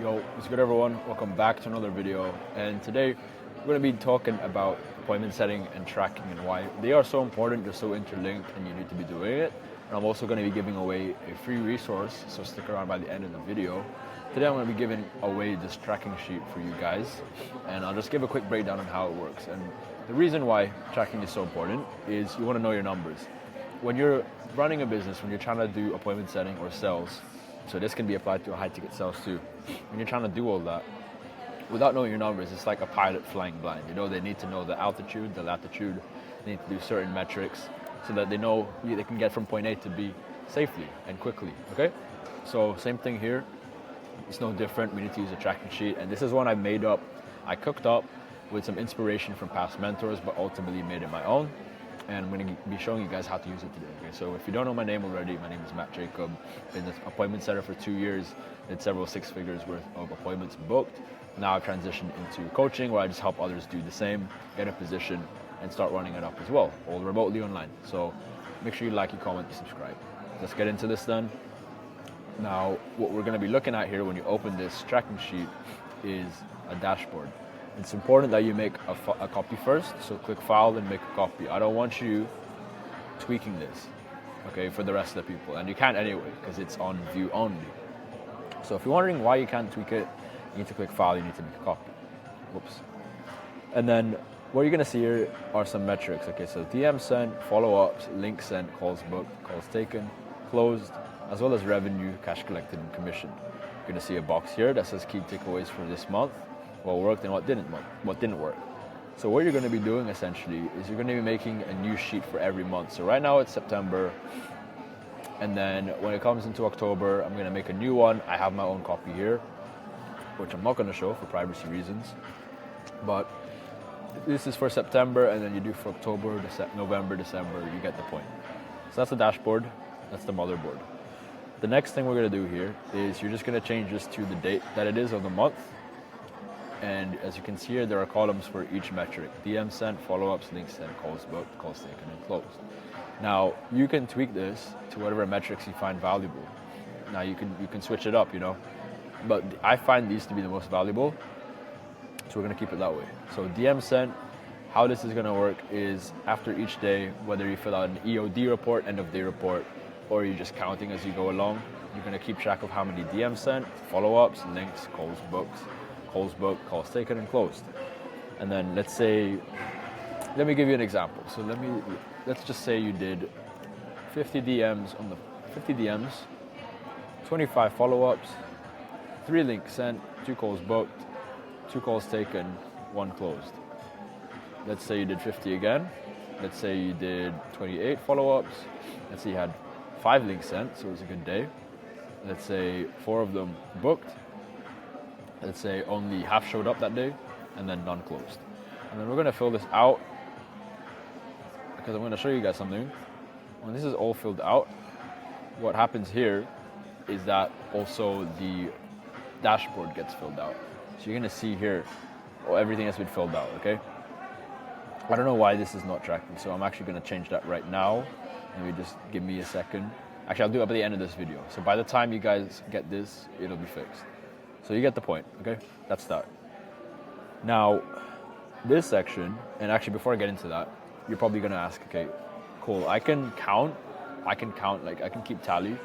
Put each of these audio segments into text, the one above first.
Yo, what's good everyone? Welcome back to another video. And today we're going to be talking about appointment setting and tracking and why they are so important, they're so interlinked, and you need to be doing it. And I'm also going to be giving away a free resource, so stick around by the end of the video. Today I'm going to be giving away this tracking sheet for you guys, and I'll just give a quick breakdown on how it works. And the reason why tracking is so important is you want to know your numbers. When you're running a business, when you're trying to do appointment setting or sales, so this can be applied to high ticket sales too. When you're trying to do all that, without knowing your numbers, it's like a pilot flying blind. You know, they need to know the altitude, the latitude, they need to do certain metrics so that they know they can get from point A to B safely and quickly, okay? So same thing here, it's no different. We need to use a tracking sheet, and this is one I made up, I cooked up with some inspiration from past mentors, but ultimately made it my own. And I'm going to be showing you guys how to use it today. Okay, so if you don't know my name already, my name is Matt Jacob. Been an appointment setter for 2 years, did several six figures worth of appointments booked. Now I've transitioned into coaching, where I just help others do the same, get a position, and start running it up as well, all remotely online. So make sure you like, you comment, you subscribe. Let's get into this then. Now, what we're going to be looking at here when you open this tracking sheet is a dashboard. It's important that you make a copy first, so click File and make a copy. I don't want you tweaking this, okay, for the rest of the people. And you can't anyway, because it's on view only. So if you're wondering why you can't tweak it, you need to click File, you need to make a copy. Whoops. And then what you're going to see here are some metrics, okay, so DM sent, follow-ups, links sent, calls booked, calls taken, closed, as well as revenue, cash collected, and commission. You're going to see a box here that says key takeaways for this month, what worked and what didn't work. So what you're going to be doing essentially is you're going to be making a new sheet for every month. So right now it's September, and then when it comes into October, I'm going to make a new one. I have my own copy here, which I'm not going to show for privacy reasons, but this is for September, and then you do for October, November, December, you get the point. So that's the dashboard, that's the motherboard. The next thing we're going to do here is you're just going to change this to the date that it is of the month. And as you can see here, there are columns for each metric: DM sent, follow-ups, links sent, calls booked, calls taken, and closed. Now, you can tweak this to whatever metrics you find valuable. Now, you can switch it up, you know, but I find these to be the most valuable, so we're going to keep it that way. So DM sent, how this is going to work is after each day, whether you fill out an EOD report, end of day report, or you're just counting as you go along, you're going to keep track of how many DM sent, follow-ups, links, calls booked, calls taken, and closed. And then let me give you an example. So let's just say you did 50 DMs, 25 follow-ups, 3 links sent, 2 calls booked, 2 calls taken, 1 closed. Let's say you did 50 again. Let's say you did 28 follow-ups. Let's say you had 5 links sent, so it was a good day. Let's say 4 of them booked. Let's say only half showed up that day, and then none closed. And then we're going to fill this out, because I'm going to show you guys something. When this is all filled out, what happens here is that also the dashboard gets filled out. So you're going to see here, everything has been filled out, okay? I don't know why this is not tracking, so I'm actually going to change that right now. Maybe just give me a second. Actually, I'll do it by the end of this video. So by the time you guys get this, it'll be fixed. So you get the point, okay? That's that. Now, this section, and actually before I get into that, you're probably gonna ask, okay, cool, I can keep tally,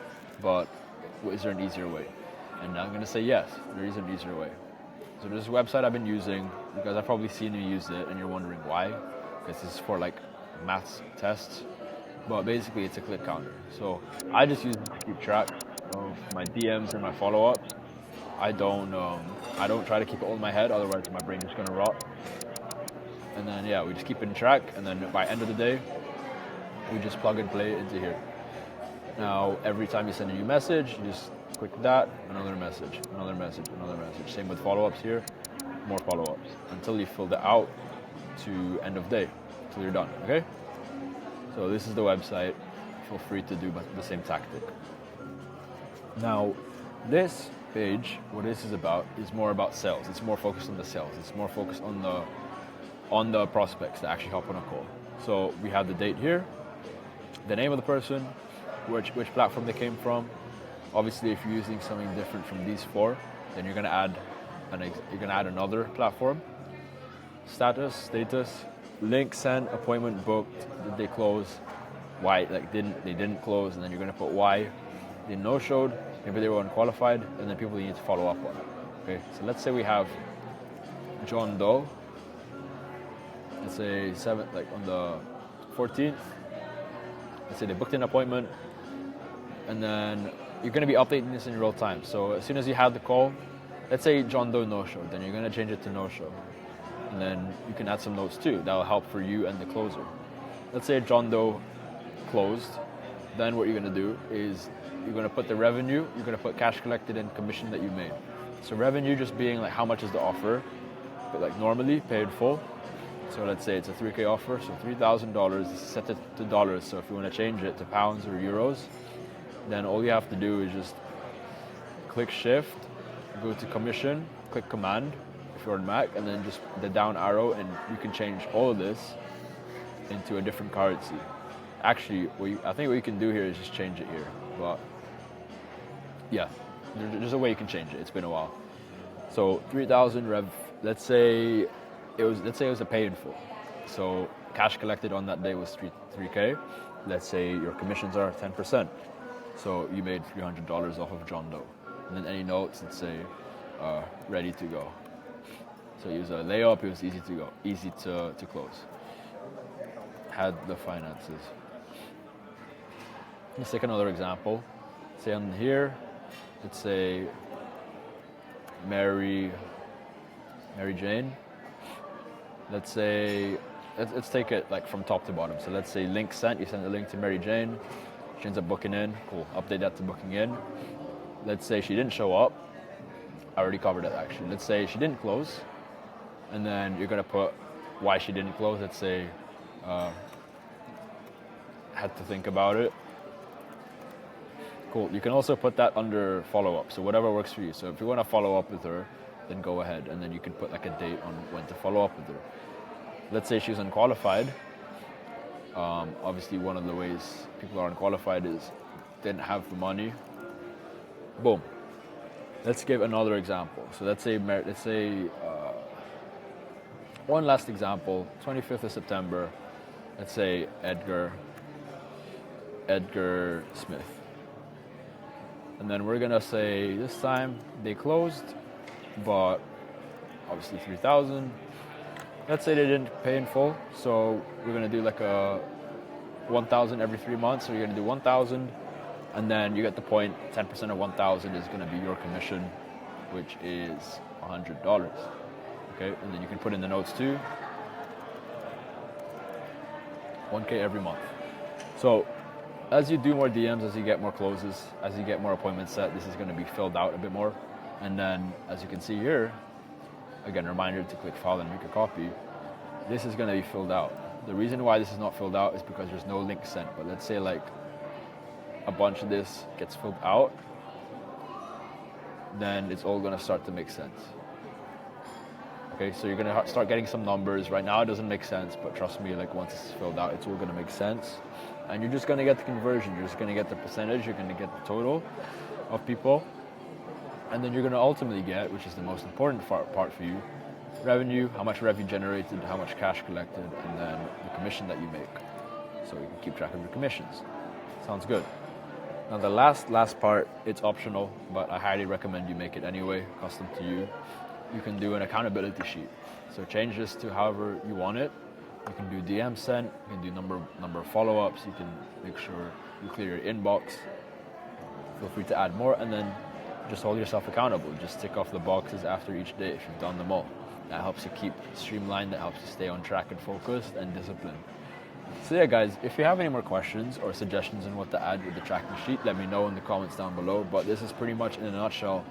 but is there an easier way? And I'm gonna say yes, there is an easier way. So there's a website I've been using, because I've probably seen you use it and you're wondering why, because this is for like maths tests, but basically it's a click counter. So I just use it to keep track of my DMs and my follow-ups. I don't try to keep it all in my head, otherwise my brain is gonna rot. And then yeah, we just keep it in track, and then by end of the day, we just plug and play into here. Now, every time you send a new message, you just click that, another message, another message, another message. Same with follow-ups here, more follow-ups, until you fill it out to end of day, until you're done, okay? So this is the website. Feel free to do the same tactic. Now, this page, what this is about, is more about sales. It's more focused on the sales. It's more focused on the prospects that actually hop on a call. So we have the date here, the name of the person, which platform they came from. Obviously, if you're using something different from these 4, Then you're gonna add another platform. Status, link sent, appointment booked, did they close? Why they didn't close, and then you're gonna put why they no-showed, maybe they were unqualified, and then people you need to follow up on. Okay, so let's say we have John Doe. Let's say on the 14th. Let's say they booked an appointment, and then you're gonna be updating this in real time. So as soon as you have the call, let's say John Doe no-showed, then you're gonna change it to no-show. And then you can add some notes too. That'll help for you and the closer. Let's say John Doe closed. Then what you're gonna do is you're gonna put the revenue, you're gonna put cash collected and commission that you made. So revenue just being like how much is the offer, but like normally paid full. So let's say it's a 3K offer, so $3,000, set it to dollars. So if you wanna change it to pounds or euros, then all you have to do is just click shift, go to commission, click command, if you're on Mac, and then just the down arrow, and you can change all of this into a different currency. Actually, I think what you can do here is just change it here. But yeah, there's a way you can change it. It's been a while. So 3,000 rev. Let's say it was a pay in full. So cash collected on that day was 3K. Let's say your commissions are 10%. So you made $300 off of John Doe. And then any notes that say ready to go. So it was a layup, it was easy to close. Had the finances. Let's take another example. Say on here, let's say Mary Jane. Let's take it like from top to bottom. So let's say link sent, you send the link to Mary Jane. She ends up booking in, cool, update that to booking in. Let's say she didn't show up. I already covered that actually. Let's say she didn't close. And then you're gonna put why she didn't close. Let's say had to think about it. Cool. You can also put that under follow-up. So whatever works for you. So if you want to follow up with her, then go ahead, and then you can put like a date on when to follow up with her. Let's say she's unqualified. Obviously, one of the ways people are unqualified is didn't have the money. Boom. Let's give another example. So let's say one last example, 25th of September, let's say Edgar Smith. And then we're gonna say this time they closed, but obviously 3,000. Let's say they didn't pay in full, so we're gonna do like a 1,000 every 3 months. So you're gonna do 1,000, and then you get the point. 10% of 1,000 is gonna be your commission, which is $100. Okay, and then you can put in the notes too. 1K every month. So as you do more DMs, as you get more closes, as you get more appointments set, this is going to be filled out a bit more. And then as you can see here, again, reminder to click file and make a copy. This is going to be filled out. The reason why this is not filled out is because there's no link sent. But let's say like a bunch of this gets filled out, then it's all going to start to make sense. Okay, so you're gonna start getting some numbers. Right now it doesn't make sense, but trust me, like once it's filled out, it's all gonna make sense. And you're just gonna get the conversion, you're just gonna get the percentage, you're gonna get the total of people. And then you're gonna ultimately get, which is the most important part for you, revenue, how much revenue generated, how much cash collected, and then the commission that you make. So you can keep track of your commissions. Sounds good. Now the last part, it's optional, but I highly recommend you make it anyway, custom to you. You can do an accountability sheet. So change this to however you want it. You can do DM sent, you can do number of follow-ups, you can make sure you clear your inbox. Feel free to add more, and then just hold yourself accountable. Just tick off the boxes after each day if you've done them all. That helps you keep streamlined, that helps you stay on track and focused and disciplined. So yeah guys, if you have any more questions or suggestions on what to add with the tracking sheet, let me know in the comments down below. But this is pretty much in a nutshell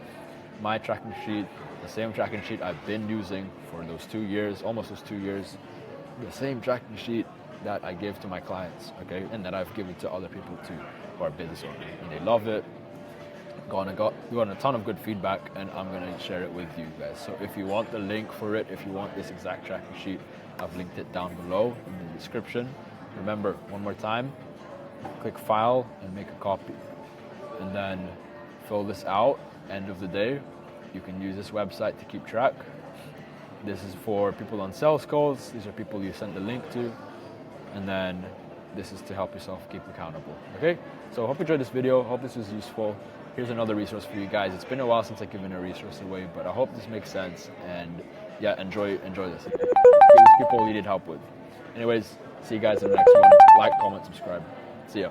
my tracking sheet, the same tracking sheet I've been using for those 2 years, almost those 2 years. The same tracking sheet that I give to my clients, okay, and that I've given to other people too, who are business owners, and they love it. Gotten a ton of good feedback, and I'm gonna share it with you guys. So if you want the link for it, if you want this exact tracking sheet, I've linked it down below in the description. Remember, one more time, click file and make a copy, and then fill this out. End of the day, you can use this website to keep track. This is for people on sales calls. These are people you send the link to. And then this is to help yourself keep accountable. Okay? So I hope you enjoyed this video. Hope this was useful. Here's another resource for you guys. It's been a while since I've given a resource away, but I hope this makes sense. And yeah, enjoy this. These people you need help with. Anyways, see you guys in the next one. Like, comment, subscribe. See ya.